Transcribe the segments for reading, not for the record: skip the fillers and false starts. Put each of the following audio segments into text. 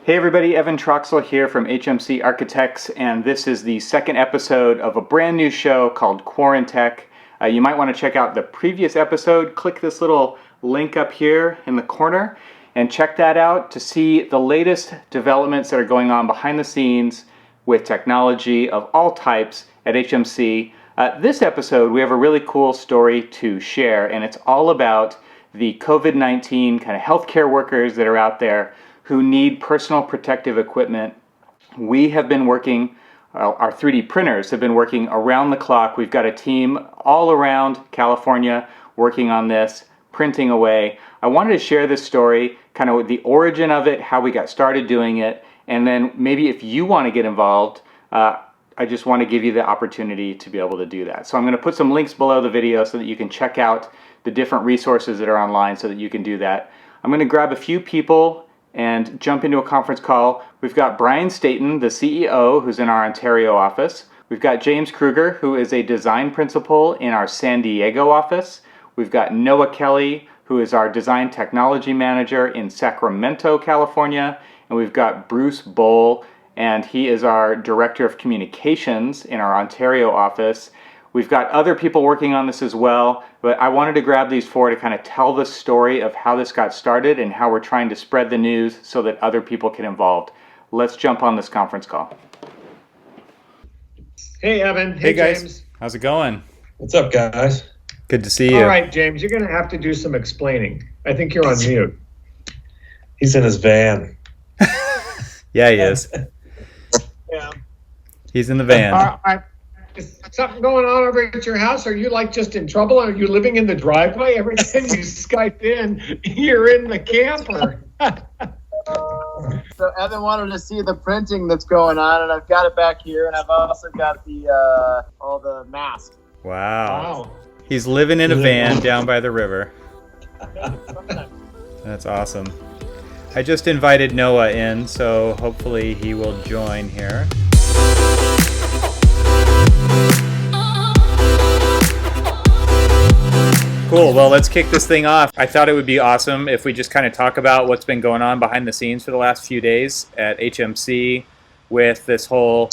Hey everybody, Evan Troxel here from HMC Architects, and this is the second episode of a brand new show called Quarantech. You might want to check out the previous episode. Click this little link up here in the corner and check that out to see the latest developments that are going on behind the scenes with technology of all types at HMC. This episode, we have a really cool story to share, and it's all about the COVID-19 kind of healthcare workers that are out there who need personal protective equipment. We have been working, our 3D printers have been working around the clock. We've got a team all around California working on this, printing away. I wanted to share this story, kind of the origin of it, how we got started doing it, and then maybe if you want to get involved, I just want to give you the opportunity to be able to do that. So I'm going to put some links below the video so that you can check out the different resources that are online so that you can do that. I'm going to grab a few people and jump into a conference call. We've got Brian Staton, the CEO, who's in our Ontario office. We've got James Kruger, who is a design principal in our San Diego office. We've got Noah Kelly, who is our design technology manager in Sacramento, California. And we've got Bruce Bohl, and he is our director of communications in our Ontario office. We've got other people working on this as well, but I wanted to grab these four to kind of tell the story of how this got started and how we're trying to spread the news so that other people get involved. Let's jump on this conference call. Hey, Evan. Hey guys. James. How's it going? What's up, guys? Good to see you. All right, James, you're going to have to do some explaining. I think you're on mute. He's in his van. Yeah, he is. Yeah. He's in the van. Is something going on over at your house? Are you like just in trouble? Are you living in the driveway? Every time you Skype in, you're in the camper. So Evan wanted to see the printing that's going on, and I've got it back here, and I've also got the all the masks. Wow. He's living in a van down by the river. That's awesome. I just invited Noah in, so hopefully he will join here. Cool. Well, let's kick this thing off. I thought it would be awesome if we just kind of talk about what's been going on behind the scenes for the last few days at HMC with this whole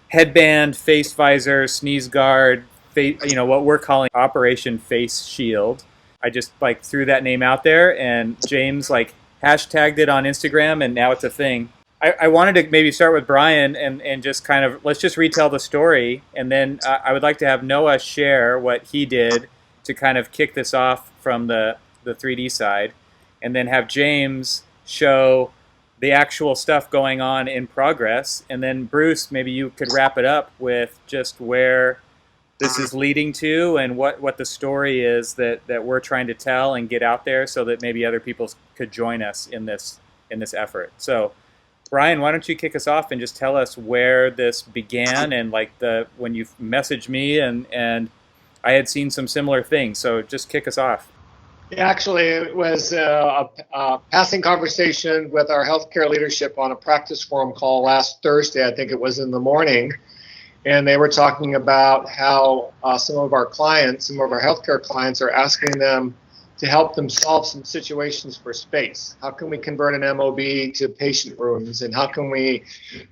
headband, face visor, sneeze guard, what we're calling Operation Face Shield. I just threw that name out there, and James hashtagged it on Instagram, and now it's a thing. I wanted to maybe start with Brian and just kind of, let's just retell the story, and then I would like to have Noah share what he did to kind of kick this off from the 3D side, and then have James show the actual stuff going on in progress, and then Bruce, maybe you could wrap it up with just where this is leading to and what the story is that we're trying to tell and get out there so that maybe other people could join us in this effort. So Brian, why don't you kick us off and just tell us where this began and when you messaged me and I had seen some similar things, so just kick us off. Yeah, actually, it was a passing conversation with our healthcare leadership on a practice forum call last Thursday. I think it was in the morning, and they were talking about how some of our healthcare clients are asking them to help them solve some situations for space. How can we convert an MOB to patient rooms? And how can we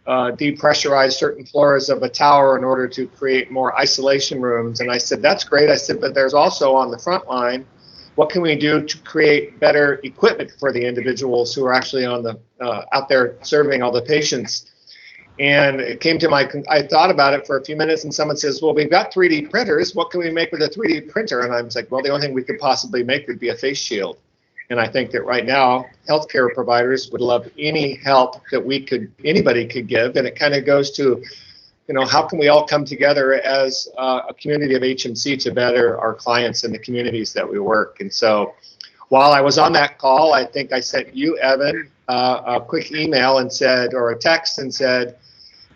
depressurize certain floors of a tower in order to create more isolation rooms? And I said, that's great. I said, but there's also on the front line, what can we do to create better equipment for the individuals who are actually on the out there serving all the patients? And it came to I thought about it for a few minutes, and someone says, well, we've got 3D printers. What can we make with a 3D printer? And I was like, well, the only thing we could possibly make would be a face shield. And I think that right now, healthcare providers would love any help that anybody could give. And it kind of goes to, how can we all come together as a community of HMC to better our clients and the communities that we work. And so while I was on that call, I think I sent you, Evan, a quick email or a text and said,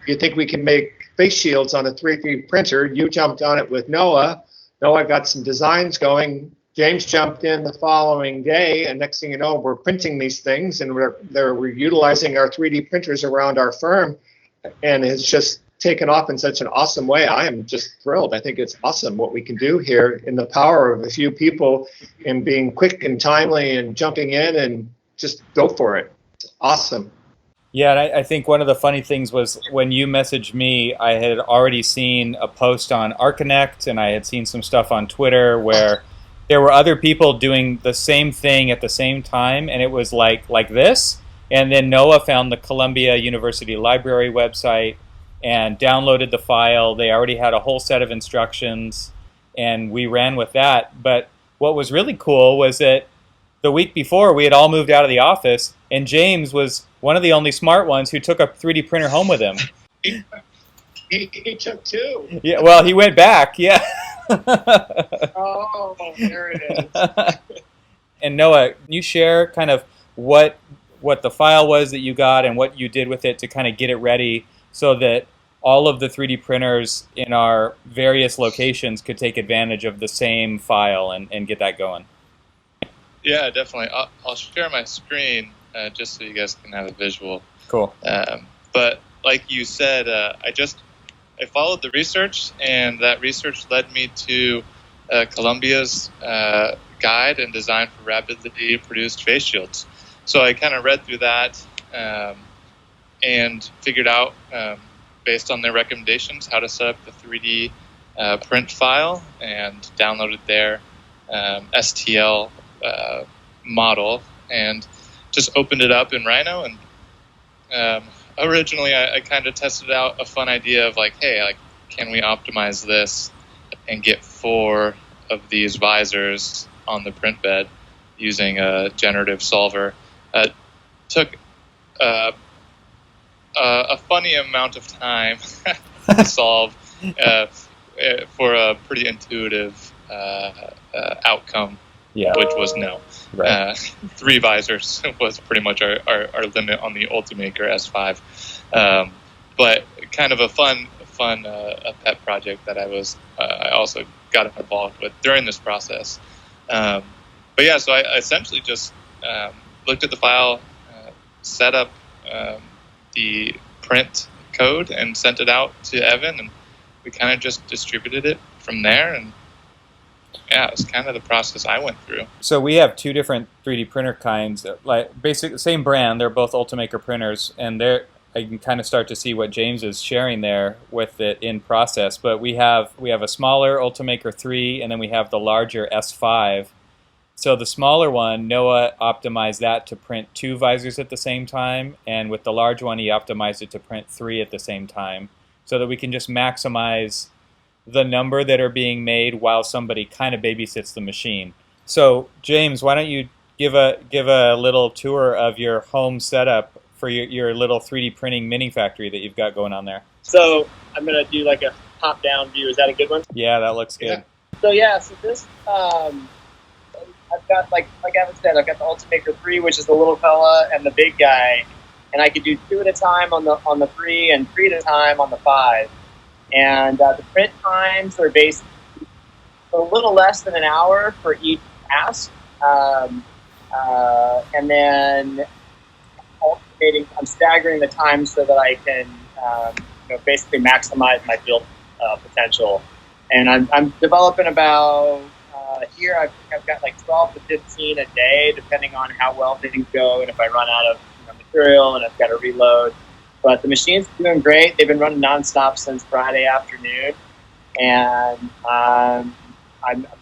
you think we can make face shields on a 3D printer? You jumped on it with Noah. Noah got some designs going. James jumped in the following day, and next thing you know, we're printing these things, and we're utilizing our 3D printers around our firm, and it's just taken off in such an awesome way. I am just thrilled. I think it's awesome what we can do here in the power of a few people and being quick and timely and jumping in and just go for it. It's awesome. Yeah, and I think one of the funny things was when you messaged me, I had already seen a post on Archinect, and I had seen some stuff on Twitter where there were other people doing the same thing at the same time, and it was like this. And then Noah found the Columbia University Library website and downloaded the file. They already had a whole set of instructions, and we ran with that. But what was really cool was that the week before, we had all moved out of the office, and James was one of the only smart ones who took a 3D printer home with him. He took two. Yeah, well, he went back, yeah. Oh, there it is. And Noah, can you share kind of what the file was that you got and what you did with it to kind of get it ready so that all of the 3D printers in our various locations could take advantage of the same file and get that going? Yeah, definitely. I'll share my screen just so you guys can have a visual. Cool. But like you said, I followed the research, and that research led me to Columbia's guide and design for rapidly produced face shields. So I kind of read through that and figured out, based on their recommendations, how to set up the 3D print file and downloaded their STL model and just opened it up in Rhino. And originally I kind of tested out a fun idea of like, hey, like, can we optimize this and get 4 of these visors on the print bed using a generative solver? Took a funny amount of time to solve for a pretty intuitive outcome. Yeah. Which was no. Right. 3 visors was pretty much our limit on the Ultimaker S5. But kind of a fun a pet project that I also got involved with during this process. But yeah, so I essentially just looked at the file, set up the print code, and sent it out to Evan, and we kind of just distributed it from there. And yeah, it's kind of the process I went through. So we have 2 different 3D printer kinds, like basically same brand. They're both Ultimaker printers, and I can kind of start to see what James is sharing there with it in process. But we have a smaller Ultimaker 3, and then we have the larger S5. So the smaller one, Noah optimized that to print 2 visors at the same time, and with the large one, he optimized it to print 3 at the same time, so that we can just maximize the number that are being made while somebody kind of babysits the machine. So James, why don't you give a little tour of your home setup for your little 3D printing mini factory that you've got going on there? So I'm going to do like a top-down view. Is that a good one? Yeah, that looks good. Yeah. So this, I've got, like Evan said, I've got the Ultimaker 3, which is the little fella, and the big guy. And I could do 2 at a time on the 3 and 3 at a time on the 5. And the print times are based a little less than an hour for each pass. And then I'm staggering the time so that I can basically maximize my build potential. And I'm developing about, here I've got like 12 to 15 a day, depending on how well things go and if I run out of material and I've got to reload. But the machine's doing great. They've been running nonstop since Friday afternoon. And I'm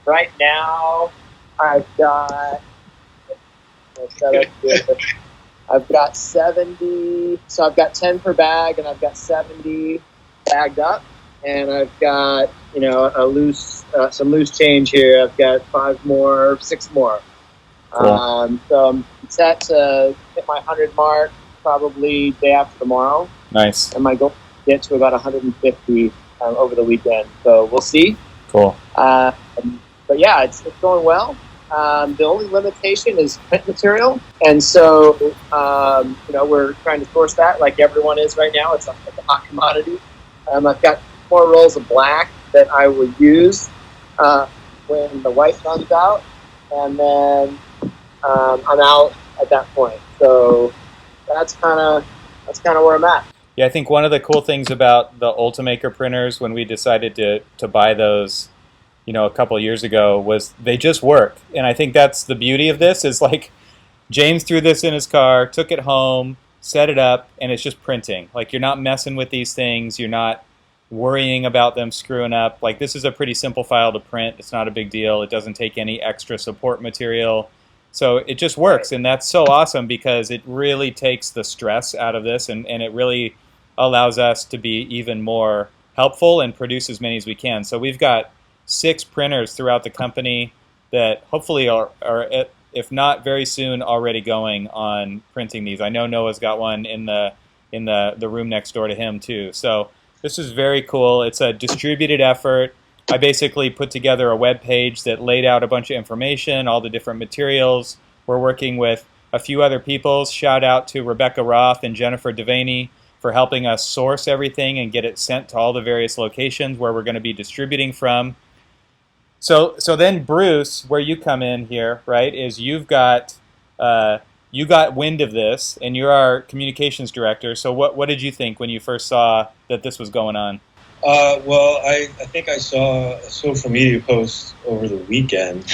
right now, I've got 70, so I've got 10 per bag, and I've got 70 bagged up, and I've got, some loose change here. I've got 6 more. Cool. So I'm set to hit my 100 mark probably day after tomorrow. Nice. And my goal is to get to about 150 over the weekend. So we'll see. Cool. But yeah, it's going well. The only limitation is print material, and so we're trying to source that like everyone is right now. It's a hot commodity. I've got 4 rolls of black that I will use when the white runs out, and then I'm out at that point. So that's kind of where I'm at. Yeah, I think one of the cool things about the Ultimaker printers when we decided to buy those, a couple years ago, was they just work. And I think that's the beauty of this, is like James threw this in his car, took it home, set it up, and it's just printing. Like, you're not messing with these things. You're not worrying about them screwing up. Like, this is a pretty simple file to print. It's not a big deal. It doesn't take any extra support material. So it just works, and that's so awesome because it really takes the stress out of this, and it really allows us to be even more helpful and produce as many as we can. So we've got 6 printers throughout the company that hopefully are if not very soon, already going on printing these. I know Noah's got one in the room next door to him too. So this is very cool. It's a distributed effort. I basically put together a web page that laid out a bunch of information, all the different materials. We're working with a few other people. Shout out to Rebecca Roth and Jennifer Devaney for helping us source everything and get it sent to all the various locations where we're going to be distributing from. So then, Bruce, where you come in here, right, is you got wind of this, and you're our communications director. So what did you think when you first saw that this was going on? Well, I think I saw a social media post over the weekend,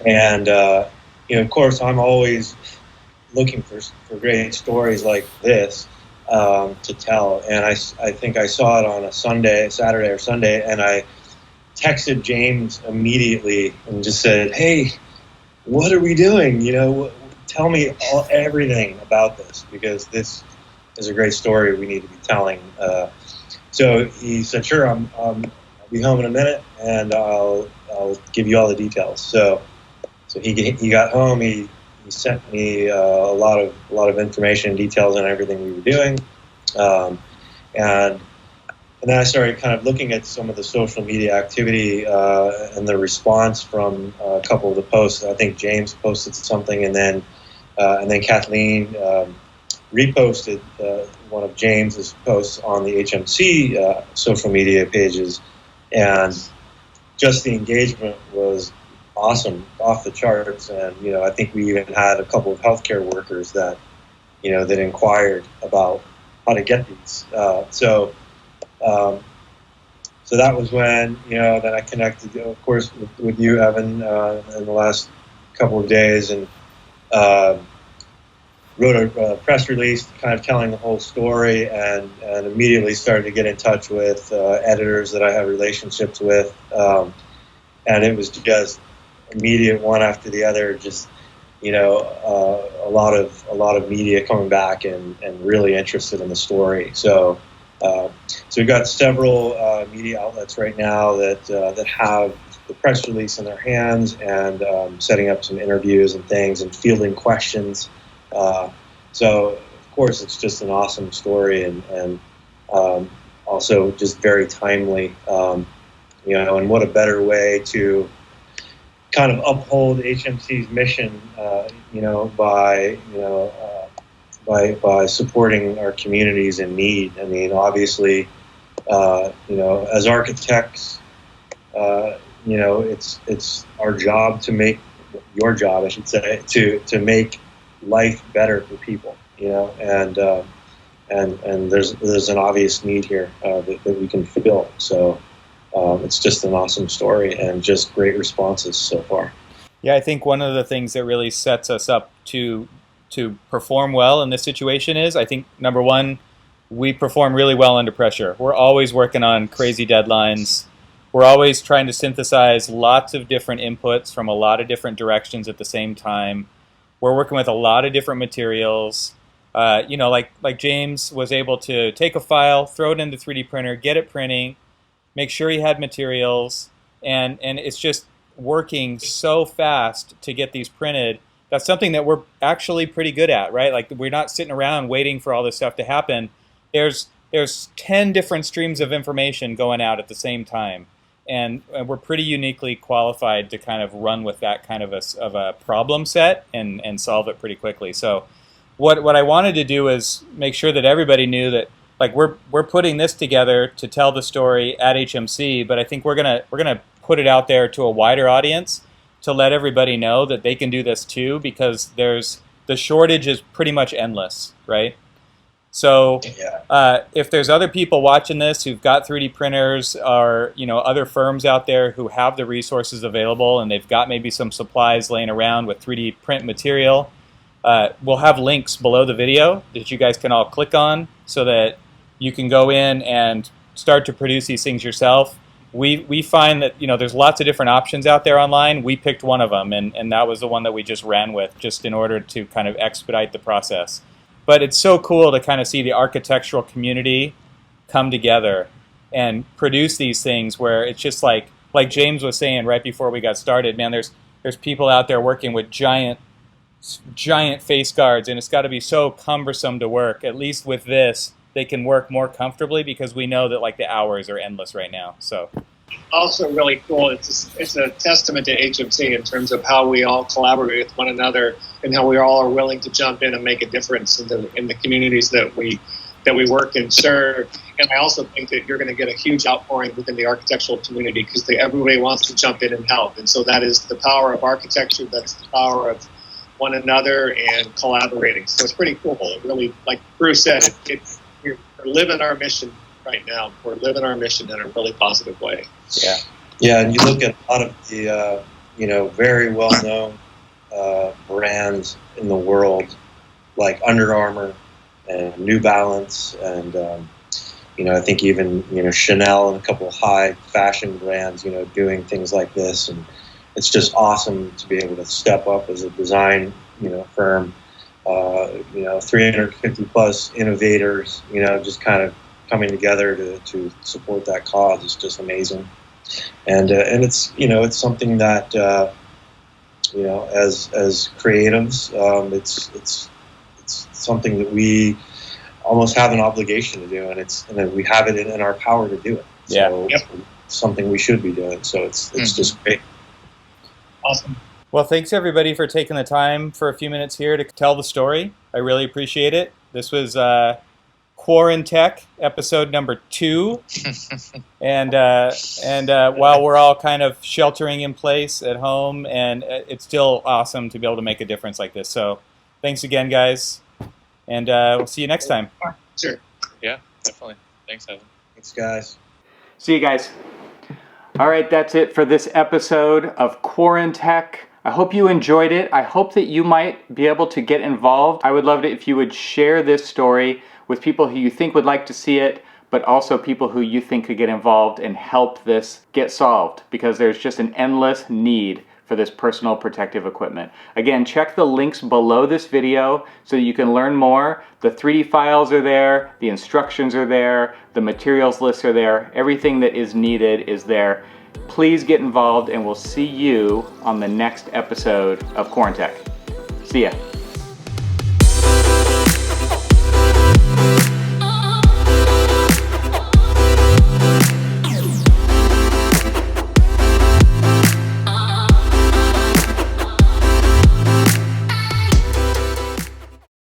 and of course, I'm always looking for great stories like this to tell. And I think I saw it on a Saturday or Sunday, and I texted James immediately and just said, "Hey, what are we doing? Tell me everything about this, because this is a great story we need to be telling." So he said, "Sure, I'll be home in a minute, and I'll give you all the details." So he got home. He sent me a lot of information and details on everything we were doing, and then I started kind of looking at some of the social media activity and the response from a couple of the posts. I think James posted something, and then Kathleen reposted one of James's posts on the HMC social media pages, and just the engagement was awesome, off the charts. And I think we even had a couple of healthcare workers that that inquired about how to get these. So that was when then I connected, of course, with you, Evan, in the last couple of days, and wrote a press release kind of telling the whole story, and immediately started to get in touch with editors that I have relationships with, and it was just immediate, one after the other, just a lot of media coming back and really interested in the story. So we've got several media outlets right now that have the press release in their hands, and setting up some interviews and things and fielding questions. So of course it's just an awesome story, and also just very timely. And what a better way to kind of uphold HMC's mission, by supporting our communities in need. I mean, obviously, as architects, it's our job to make your job, I should say, to make life better for people. And there's an obvious need here that we can fulfill. So it's just an awesome story, and just great responses so far. Yeah, I think one of the things that really sets us up to perform well in this situation is, I think, number one, we perform really well under pressure. We're always working on crazy deadlines. We're always trying to synthesize lots of different inputs from a lot of different directions at the same time. We're working with a lot of different materials. Like James was able to take a file, throw it in the 3D printer, get it printing, make sure he had materials, and it's just working so fast to get these printed. That's something that we're actually pretty good at, right? Like, we're not sitting around waiting for all this stuff to happen. There's 10 different streams of information going out at the same time, and we're pretty uniquely qualified to kind of run with that kind of a problem set and solve it pretty quickly. So what I wanted to do is make sure that everybody knew that, like, we're putting this together to tell the story at HMC, but I think we're gonna put it out there to a wider audience to let everybody know that they can do this too, because the shortage is pretty much endless, right? So if there's other people watching this who've got 3D printers, or other firms out there who have the resources available, and they've got maybe some supplies laying around with 3D print material, we'll have links below the video that you guys can all click on so that you can go in and start to produce these things yourself. We find that, there's lots of different options out there online. We picked one of them, and that was the one that we just ran with, just in order to kind of expedite the process. But it's so cool to kind of see the architectural community come together and produce these things where it's just like James was saying right before we got started, man, there's people out there working with giant face guards, and it's got to be so cumbersome to work. At least with this, they can work more comfortably because we know that like the hours are endless right now. So also really cool. It's a testament to HMC in terms of how we all collaborate with one another and how we all are willing to jump in and make a difference in the communities that we work and serve. And I also think that you're going to get a huge outpouring within the architectural community because everybody wants to jump in and help. And so that is the power of architecture. That's the power of one another and collaborating. So it's pretty cool. It really, like Bruce said, we're living our mission right now. We're living our mission in a really positive way. Yeah. Yeah, and you look at a lot of the, very well-known brands in the world, like Under Armour and New Balance, and, I think even, Chanel and a couple of high fashion brands, doing things like this. And it's just awesome to be able to step up as a design, firm, 350 plus innovators, just kind of coming together to support that cause is just amazing. And it's, it's something that, as creatives, it's something that we almost have an obligation to do, and that we have it in our power to do it. So it's something we should be doing. So it's just great. Awesome. Well, thanks everybody for taking the time for a few minutes here to tell the story. I really appreciate it. This was Quarantech, episode number 2. and while we're all kind of sheltering in place at home, and it's still awesome to be able to make a difference like this. So thanks again, guys. And we'll see you next time. Sure. Yeah, definitely. Thanks, Evan. Thanks, guys. See you guys. All right, that's it for this episode of Quarantech. I hope you enjoyed it. I hope that you might be able to get involved. I would love it if you would share this story with people who you think would like to see it, but also people who you think could get involved and help this get solved, because there's just an endless need for this personal protective equipment. Again, check the links below this video so that you can learn more. The 3D files are there, the instructions are there, the materials lists are there, everything that is needed is there. Please get involved, and we'll see you on the next episode of Quarantech. See ya.